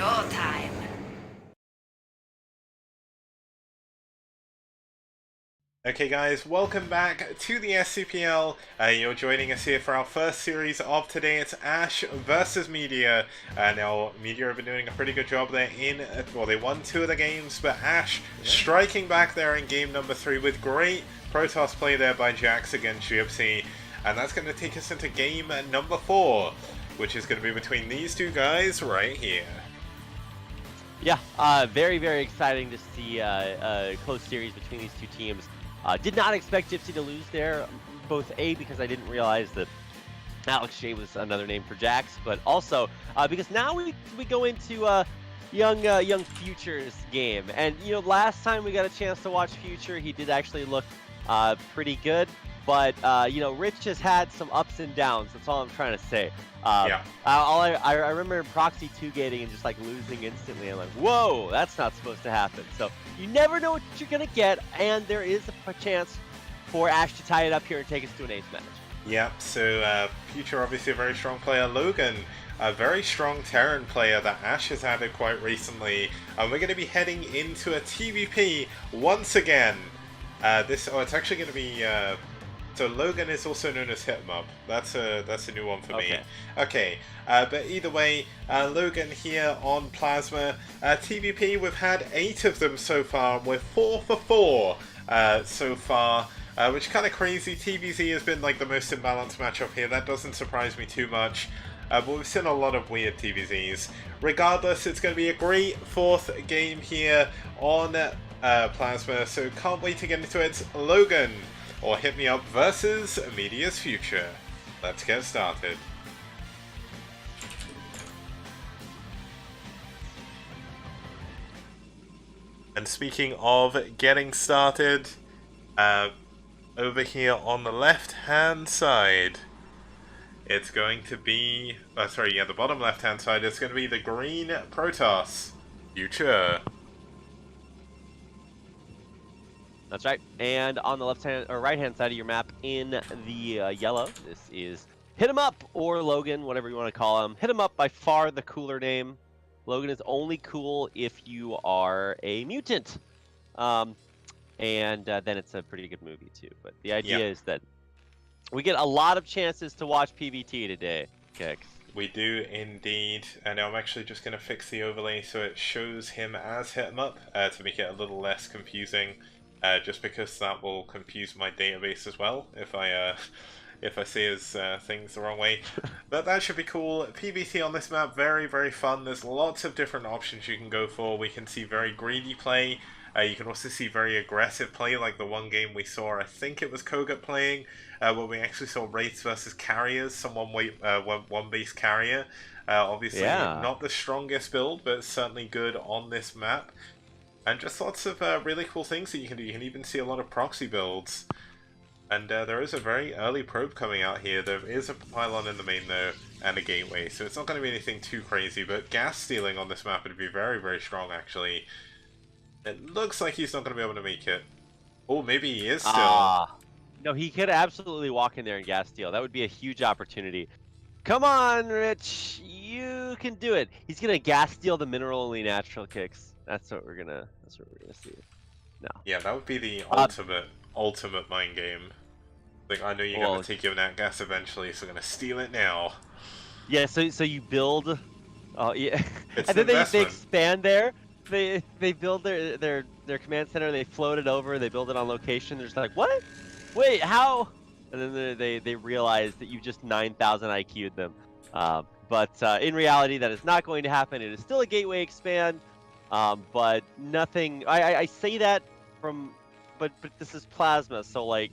Showtime. Okay guys, welcome back to the STPL. You're joining us here for our first series of today. It's aSh versus Media. Now, Media have been doing a pretty good job there well, they won 2 of the games, but aSh striking back there in game number 3 with great Protoss play there by Jax against Gypsy. And that's going to take us into game number 4, which is going to be between these two guys right here. Yeah, very, very exciting to see a close series between these two teams. Did not expect Gypsy to lose there, both A, because I didn't realize that aSh was another name for Jax, but also because now we go into young Future's game. And, you know, last time we got a chance to watch Future, he did actually look pretty good. But, you know, Rich has had some ups and downs. That's all I'm trying to say. Yeah. I remember Proxy 2-gating and just, like, losing instantly. I'm like, whoa, that's not supposed to happen. So you never know what you're going to get, and there is a chance for aSh to tie it up here and take us to an ace match. Yep, so Future obviously a very strong player. Logan, a very strong Terran player that aSh has added quite recently. And we're going to be heading into a TVP once again. It's actually going to be... So Logan is also known as HitEmUp. That's a new one for me. Okay, but either way, Logan here on Plasma. TVP, we've had 8 of them so far, and we're 4 for 4 so far, which is kind of crazy. TVZ has been like the most imbalanced matchup here. That doesn't surprise me too much. But we've seen a lot of weird TVZs. Regardless, it's going to be a great 4th game here on Plasma, so can't wait to get into it. Logan, or HitEmUp versus Media's Future. Let's get started. And speaking of getting started, over here on the left-hand side, it's going to be... the bottom left-hand side, it's going to be the green Protoss, Future. That's right. And on the left-hand or right-hand side of your map in the yellow, this is HitEmUp or Logan, whatever you want to call him. HitEmUp, by far the cooler name. Logan is only cool if you are a mutant. And then it's a pretty good movie too. But the idea is that we get a lot of chances to watch PvT today, Kix. We do indeed, and I'm actually just going to fix the overlay so it shows him as HitEmUp to make it a little less confusing. Just because that will confuse my database as well if I see his things the wrong way. But that should be cool. PvT on this map, very, very fun. There's lots of different options you can go for. We can see very greedy play. You can also see very aggressive play, like the one game we saw, I think it was Kogut playing, where we actually saw Wraiths versus Carriers, some one base carrier. Obviously not the strongest build, but certainly good on this map. And just lots of really cool things that you can do. You can even see a lot of proxy builds. And there is a very early probe coming out here. There is a pylon in the main though, and a gateway. So it's not going to be anything too crazy, but gas stealing on this map would be very, very strong actually. It looks like he's not going to be able to make it. Oh, maybe he is still. No, he could absolutely walk in there and gas steal. That would be a huge opportunity. Come on, Rich. You can do it. He's going to gas steal the mineral-only natural Kicks. That's what we're gonna see. No. Yeah, that would be the ultimate mind game. Like, I know you're gonna take your nat gas eventually, so I'm gonna steal it now. Yeah, so you build. Oh yeah. It's and then they expand there. They build their command center. They float it over. They build it on location. They're just like, what? Wait, how? And then they realize that you just 9,000 IQ'd them. But in reality, that is not going to happen. It is still a gateway expand. But nothing. I say that but this is Plasma, so like,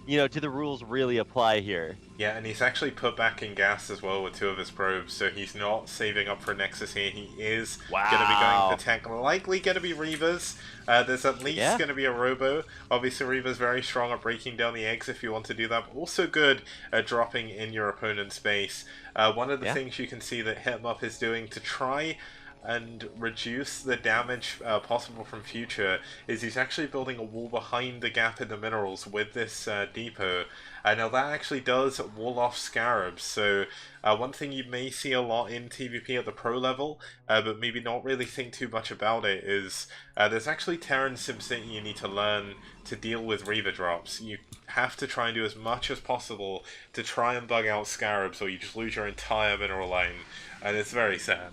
you know, do the rules really apply here? Yeah, and he's actually put back in gas as well with 2 of his probes, so he's not saving up for Nexus here. He is going to be going for tech, likely going to be Reavers. There's at least going to be a Robo. Obviously, Reaver's very strong at breaking down the eggs if you want to do that, but also good at dropping in your opponent's base. One of the things you can see that HitEmUp is doing to try and reduce the damage possible from future is he's actually building a wall behind the gap in the minerals with this depot. Now that actually does wall off scarabs, so one thing you may see a lot in TvP at the pro level, but maybe not really think too much about it, is there's actually Terran SimCity you need to learn to deal with Reaver drops. You have to try and do as much as possible to try and bug out scarabs, or you just lose your entire mineral line, and it's very sad.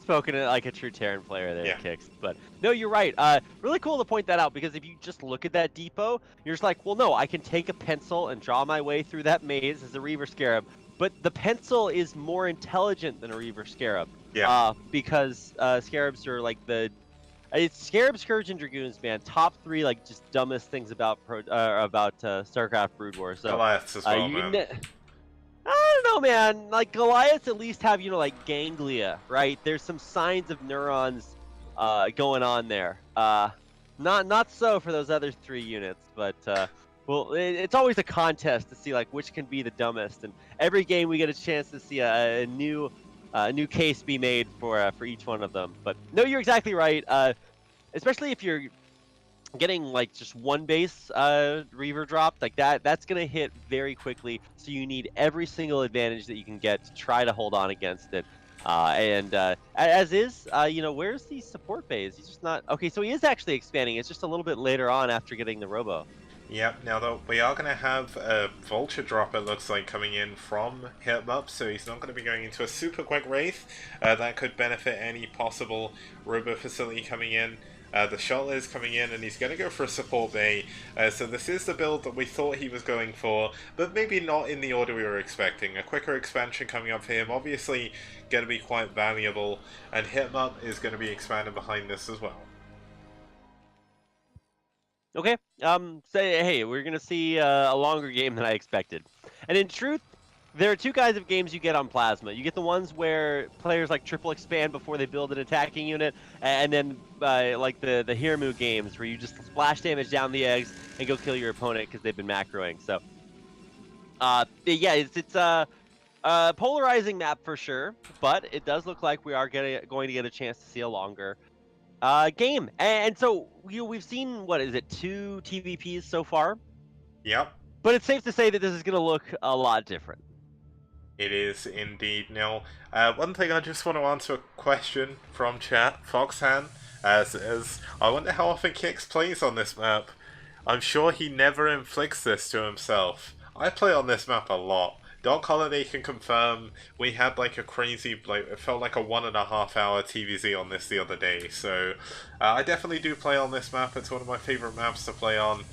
Spoken like a true Terran player there, Yeah. Kicks. But no, you're right. Really cool to point that out, because if you just look at that depot, you're just like, well, no, I can take a pencil and draw my way through that maze as a Reaver Scarab. But the pencil is more intelligent than a Reaver Scarab. Yeah. Because Scarabs are like it's Scarab, Scourge, and Dragoons, man. Top 3, like, just dumbest things about StarCraft Brood War. So Goliaths as well, man. I don't know, man. Like, Goliaths at least have, like, ganglia, right? There's some signs of neurons going on there. Not so for those other 3 units, but well, it's always a contest to see, like, which can be the dumbest. And every game we get a chance to see a new case be made for each one of them. But no, you're exactly right. Especially if you're getting like just one base Reaver dropped like that's gonna hit very quickly, so you need every single advantage that you can get to try to hold on against it. As is, where's the support base? He's just not okay. So he is actually expanding. It's just a little bit later on after getting the robo. Yep, now though we are going to have a Vulture drop, it looks like, coming in from HitEmUp, so he's not going to be going into a super quick Wraith. That could benefit any possible robo facility coming in. The shuttle is coming in, and he's going to go for a support bay. So this is the build that we thought he was going for, but maybe not in the order we were expecting. A quicker expansion coming up for him, obviously going to be quite valuable, and HitEmUp is going to be expanded behind this as well. Okay, hey, we're going to see a longer game than I expected. And in truth, there are 2 kinds of games you get on Plasma. You get the ones where players like triple expand before they build an attacking unit, and then like the HitEmUp games where you just splash damage down the eggs and go kill your opponent because they've been macroing. So, yeah, it's a polarizing map for sure, but it does look like we are going to get a chance to see a longer game. And so we've seen, what is it, 2 TVPs so far? Yep. But it's safe to say that this is going to look a lot different. It is indeed. Now, one thing I just want to answer a question from chat. Foxhan says, I wonder how often Kix plays on this map. I'm sure he never inflicts this to himself. I play on this map a lot. Doc Holiday can confirm we had like a crazy, like it felt like a 1.5 hour TVZ on this the other day. So I definitely do play on this map. It's one of my favorite maps to play on.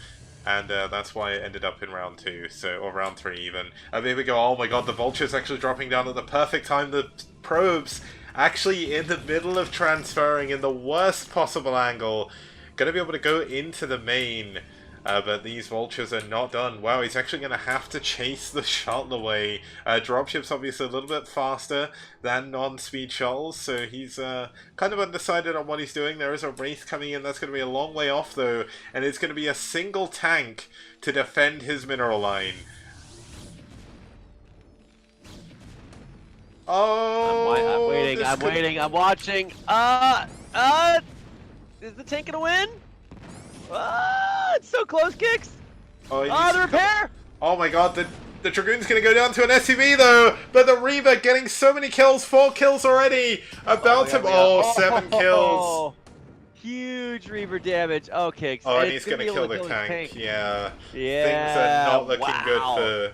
And that's why it ended up in round 2, or round 3 even. Here we go, oh my god, the Vulture's actually dropping down at the perfect time. The probes actually in the middle of transferring in the worst possible angle. Gonna be able to go into the main, but these Vultures are not done. Wow, he's actually gonna have to chase the shuttle away. Dropship's obviously a little bit faster than non-speed shuttles, so he's kind of undecided on what he's doing. There is a Wraith coming in, that's gonna be a long way off though, and it's gonna be a single tank to defend his mineral line. Oh! I'm waiting, I'm watching. Is the tank gonna win? It's so close, Kicks. Oh, the repair! Oh my god, the Dragoon's gonna go down to an SUV though, but the Reaver getting so many kills, 4 kills already, about to, 7 kills. Huge Reaver damage. Oh, Kicks. Oh, and he's gonna kill the tank. Yeah. Things are not looking good for...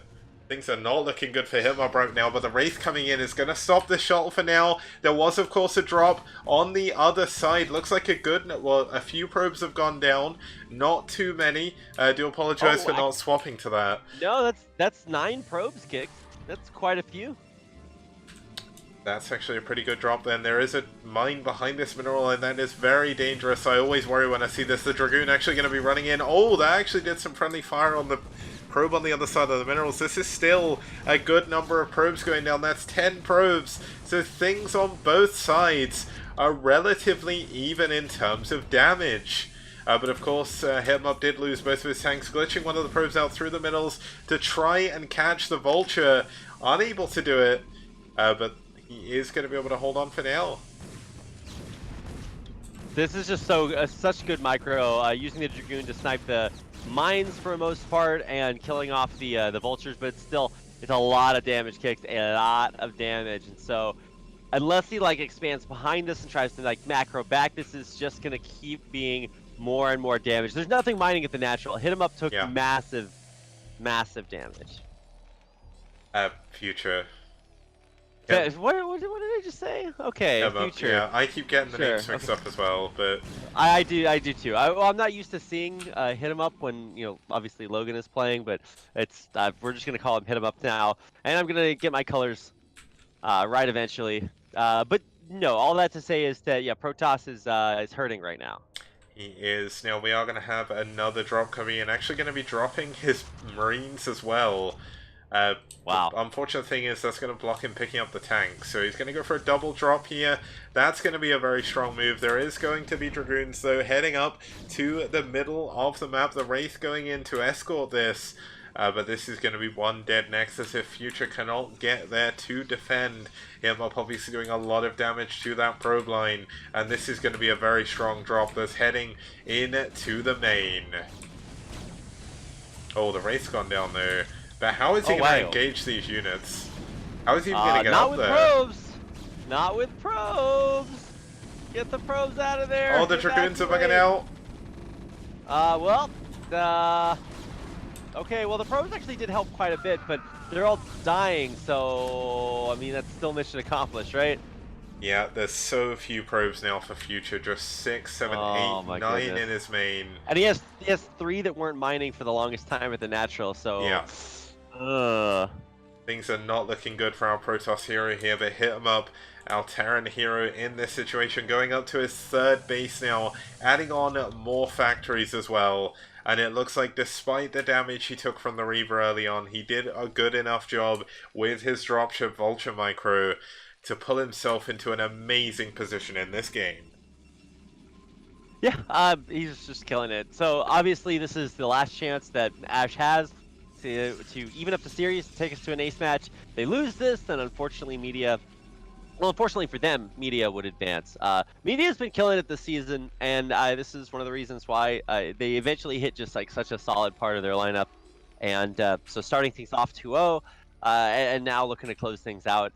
Things are not looking good for HitEmUp right now, but the Wraith coming in is going to stop the shuttle for now. There was, of course, a drop on the other side. Looks like a few probes have gone down. Not too many. I do apologize for not swapping to that. No, that's 9 probes, Kicks. That's quite a few. That's actually a pretty good drop then. There is a mine behind this mineral, and that is very dangerous. I always worry when I see this. The Dragoon actually going to be running in. Oh, that actually did some friendly fire on the probe on the other side of the minerals. This is still a good number of probes going down. That's 10 probes. So things on both sides are relatively even in terms of damage. But of course, HitEmUp did lose both of his tanks, glitching one of the probes out through the minerals to try and catch the Vulture. Unable to do it, but he is going to be able to hold on for now. This is just such good micro, using the Dragoon to snipe the mines for the most part and killing off the vultures, but it's a lot of damage kicks, a lot of damage, and so unless he like expands behind us and tries to like macro back, this is just gonna keep being more and more damage. There's nothing mining at the natural. HitEmUp took massive damage. Future. Yeah. What did I just say? Okay, future. Yeah, I keep getting the names mixed up as well, but I do too. Well, I'm not used to seeing HitEmUp when obviously Logan is playing, but it's we're just gonna call him HitEmUp now, and I'm gonna get my colors right eventually. But no, all that to say is that Protoss is hurting right now. He is. Now we are going to have another drop coming in. Actually going to be dropping his Marines as well. Wow. The unfortunate thing is that's going to block him picking up the tank. So he's going to go for a double drop here. That's going to be a very strong move. There is going to be Dragoons though heading up to the middle of the map. The Wraith going in to escort this. But this is going to be one dead Nexus if Future cannot get there to defend. HitEmUp obviously doing a lot of damage to that probe line. And this is going to be a very strong drop that's heading in to the main. Oh, the Wraith's gone down there. But how is he going to engage these units? How is he even going to get up there? Not with probes! Not with probes! Get the probes out of there! Oh, the Dragoons are bugging out! Okay, well the probes actually did help quite a bit, but they're all dying, so I mean that's still mission accomplished, right? Yeah, there's so few probes now for Future, just 6, 7, 8, 9 in his main. And he has 3 that weren't mining for the longest time at the natural, so yeah. Things are not looking good for our Protoss hero here, but HitEmUp, our Terran hero in this situation, going up to his 3rd base now, adding on more factories as well. And it looks like despite the damage he took from the Reaver early on, he did a good enough job with his dropship Vulture Micro to pull himself into an amazing position in this game. Yeah, he's just killing it. So obviously this is the last chance that aSh has to even up the series, to take us to an ace match. They lose this, then unfortunately Media... Well, unfortunately for them, Media would advance. Media's been killing it this season, and this is one of the reasons why they eventually hit just like such a solid part of their lineup. And so starting things off 2-0, and now looking to close things out.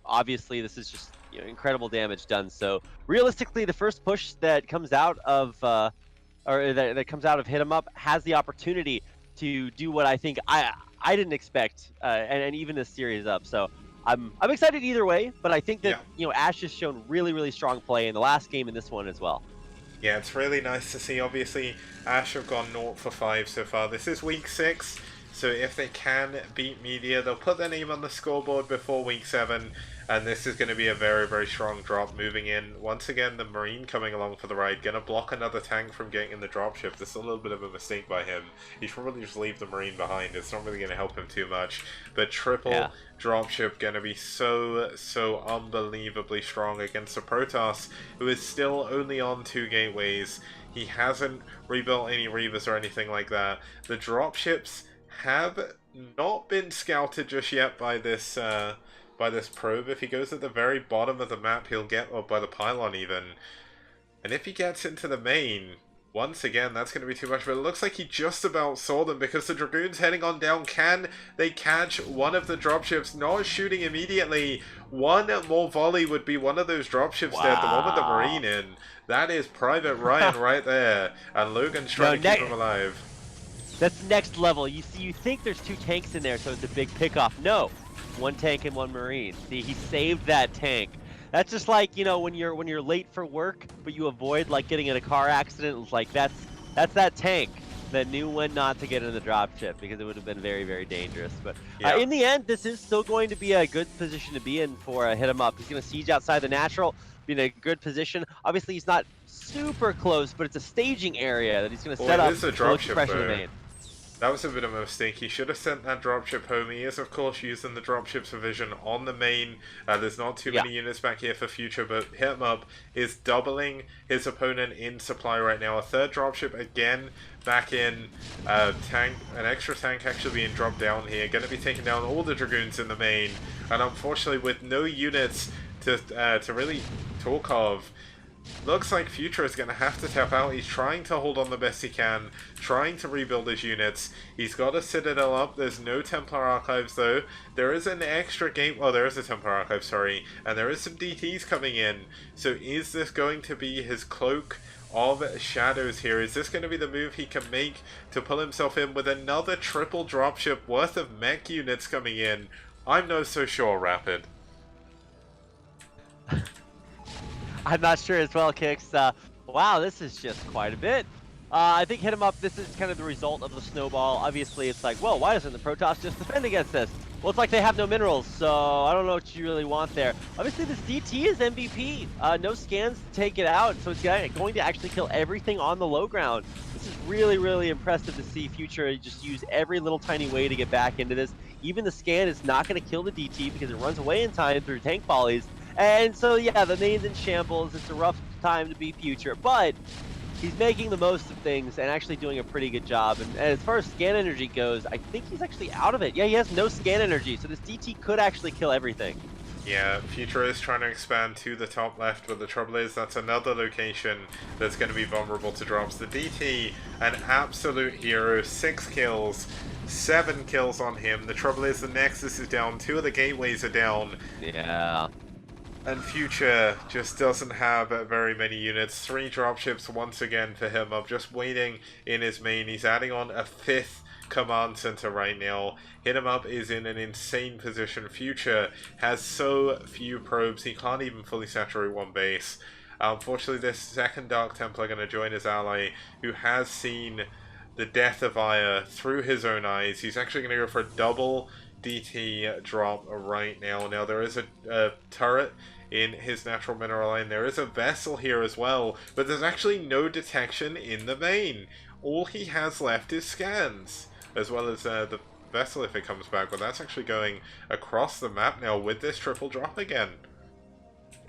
Obviously, this is just incredible damage done. So realistically, the first push that comes out of that comes out of HitEmUp has the opportunity to do what I think I didn't expect, and even this series up. So. I'm excited either way, but I think that aSh has shown really strong play in the last game and this one as well. Yeah, it's really nice to see. Obviously, aSh have gone 0 for 5 so far. This is week 6, so if they can beat Media, they'll put their name on the scoreboard before week 7, and this is going to be a very strong drop moving in. Once again, the Marine coming along for the ride, going to block another tank from getting in the dropship. This is a little bit of a mistake by him. He should probably just leave the Marine behind. It's not really going to help him too much. But triple dropship going to be so unbelievably strong against the Protoss, who is still only on 2 gateways. He hasn't rebuilt any Reavers or anything like that. The dropships have not been scouted just yet by this probe. If he goes at the very bottom of the map, he'll get, or by the pylon even. And if he gets into the main, once again, that's going to be too much. But it looks like he just about saw them, because the Dragoons heading on down. Can they catch one of the dropships? Not shooting immediately. One more volley would be one of those dropships dead. The one with the Marine in. That is Private Ryan right there. And Logan's trying to keep him alive. That's next level. You think there's 2 tanks in there, so it's a big pickoff. No. 1 tank and 1 Marine. See, he saved that tank. That's just like, when you're late for work, but you avoid like getting in a car accident. It's like that's that tank that knew when not to get in the dropship, because it would have been very dangerous. But in the end, this is still going to be a good position to be in for HitEmUp. He's going to siege outside the natural, be in a good position. Obviously, he's not super close, but it's a staging area that he's going to set up. It is a dropship, pressure the main. That was a bit of a mistake. He should have sent that dropship home. He is, of course, using the dropship's provision on the main. There's not too many units back here for future, but HitEmUp is doubling his opponent in supply right now. A third dropship again back in. Tank, an extra tank actually being dropped down here. Going to be taking down all the Dragoons in the main. And unfortunately, with no units to really talk of, looks like Future is going to have to tap out. He's trying to hold on the best he can, trying to rebuild his units. He's got a Citadel up. There's no Templar Archives though. There is an extra game. Well, there is a Templar Archive, sorry. And there is some DTs coming in. So is this going to be his cloak of shadows here? Is this going to be the move he can make to pull himself in with another triple dropship worth of mech units coming in? I'm not so sure, Rapid. I'm not sure as well, Kicks. Wow, this is just quite a bit. I think HitEmUp, this is kind of the result of the snowball. Obviously, it's like, well, why doesn't the Protoss just defend against this? Well, it's like they have no minerals, so I don't know what you really want there. Obviously, this DT is MVP. No scans to take it out, so it's going to actually kill everything on the low ground. This is really, really impressive to see Future just use every little tiny way to get back into this. Even the scan is not going to kill the DT because it runs away in time through tank volleys. And so, yeah, the main's in shambles. It's a rough time to be Future, but he's making the most of things and actually doing a pretty good job. And as far as scan energy goes, I think he's actually out of it. Yeah, he has no scan energy, so this DT could actually kill everything. Yeah, Future is trying to expand to the top left, but the trouble is that's another location that's going to be vulnerable to drops. The DT, an absolute hero, 6 kills, 7 kills on him. The trouble is the Nexus is down, 2 of the gateways are down. Yeah. And Future just doesn't have very many units. 3 dropships once again for him. I'm just waiting in his main. He's adding on a 5th command center right now. HitEmUp is in an insane position. Future has so few probes, he can't even fully saturate one base. Unfortunately, this second Dark Templar going to join his ally, who has seen the death of Aya through his own eyes. He's actually going to go for a double DT drop right now. Now there is a turret in his natural mineral line. There is a vessel here as well, but there's actually no detection in the main. All he has left is scans, as well as the vessel if it comes back, but that's actually going across the map now with this triple drop again.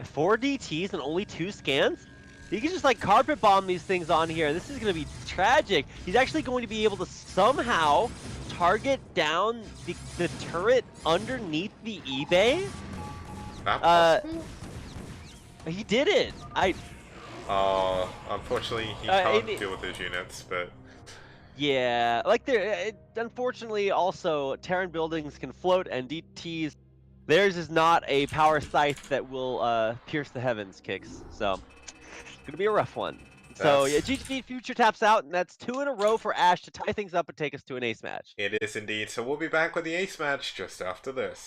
4 DTs and only 2 scans? He can just like carpet bomb these things on here. This is going to be tragic. He's actually going to be able to somehow target down the turret underneath the eBay. He did it. Unfortunately, he can't deal with his units, but yeah, like unfortunately, also Terran buildings can float, and DTs, theirs is not a power scythe that will pierce the heavens. Kicks, so it's gonna be a rough one. So yeah, GG Future taps out, and that's 2 in a row for aSh to tie things up and take us to an ace match. It is indeed. So we'll be back with the ace match just after this.